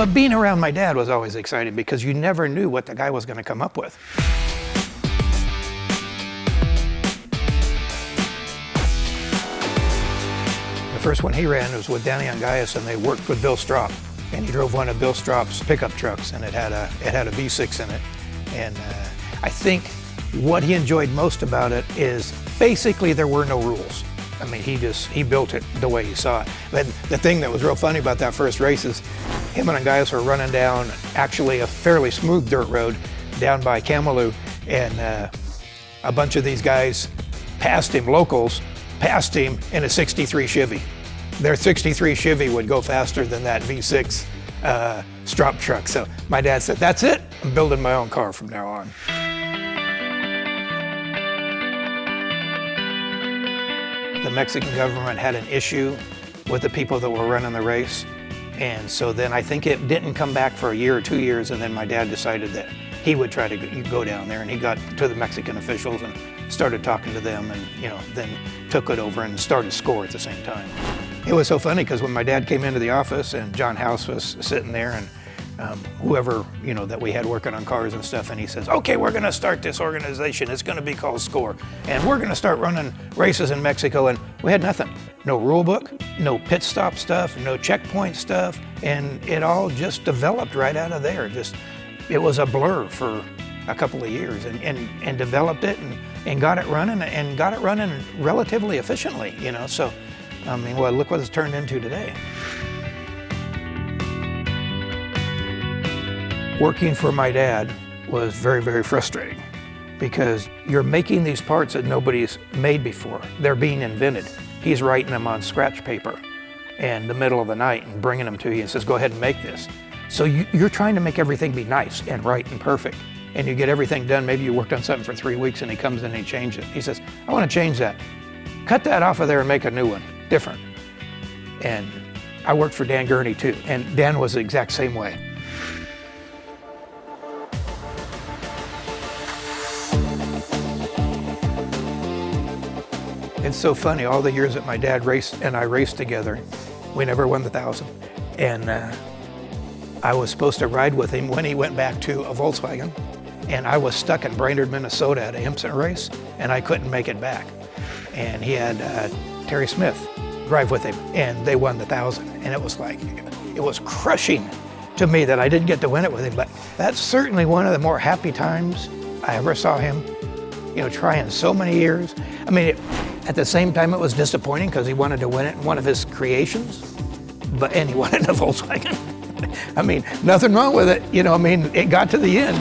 Well, being around my dad was always exciting because you never knew what the guy was going to come up with. The first one he ran was with Danny and and they worked with Bill Strop. And he drove one of Bill Strop's pickup trucks, and it had a V6 in it. And I think what he enjoyed most about it is basically there were no rules. I mean, he built it the way he saw it. But the thing that was real funny about that first race is him and Angaius were running down actually a fairly smooth dirt road down by Camelou, and a bunch of these guys passed him, locals, passed him in a 63 Chevy. Their 63 Chevy would go faster than that V6 Strop truck. So my dad said, that's it, I'm building my own car from now on. The Mexican government had an issue with the people that were running the race. And so then I think it didn't come back for a year or 2 years, and then my dad decided that he would try to go down there, and he got to the Mexican officials and started talking to them, and then took it over and started SCORE at the same time. It was so funny because when my dad came into the office and John House was sitting there, and whoever that we had working on cars and stuff, and he says, okay, we're going to start this organization. It's going to be called SCORE, and we're going to start running races in Mexico. And we had nothing. No rule book, no pit stop stuff, no checkpoint stuff, and it all just developed right out of there. It was a blur for a couple of years, and developed it and got it running relatively efficiently, So, I mean, well, look what it's turned into today. Working for my dad was very, very frustrating because you're making these parts that nobody's made before. They're being invented. He's writing them on scratch paper in the middle of the night and bringing them to you and says, go ahead and make this. So you're trying to make everything be nice and right and perfect. And you get everything done. Maybe you worked on something for 3 weeks and he comes in and he changes it. He says, I want to change that. Cut that off of there and make a new one, different. And I worked for Dan Gurney too, and Dan was the exact same way. It's so funny, all the years that my dad raced and I raced together, we never won the 1,000. And I was supposed to ride with him when he went back to a Volkswagen, and I was stuck in Brainerd, Minnesota at a Hempson race, and I couldn't make it back. And he had Terry Smith drive with him, and they won the 1,000. And it was crushing to me that I didn't get to win it with him, but that's certainly one of the more happy times I ever saw him, trying so many years. I mean, at the same time, it was disappointing because he wanted to win it in one of his creations, and he wanted a Volkswagen. I mean, nothing wrong with it. It got to the end.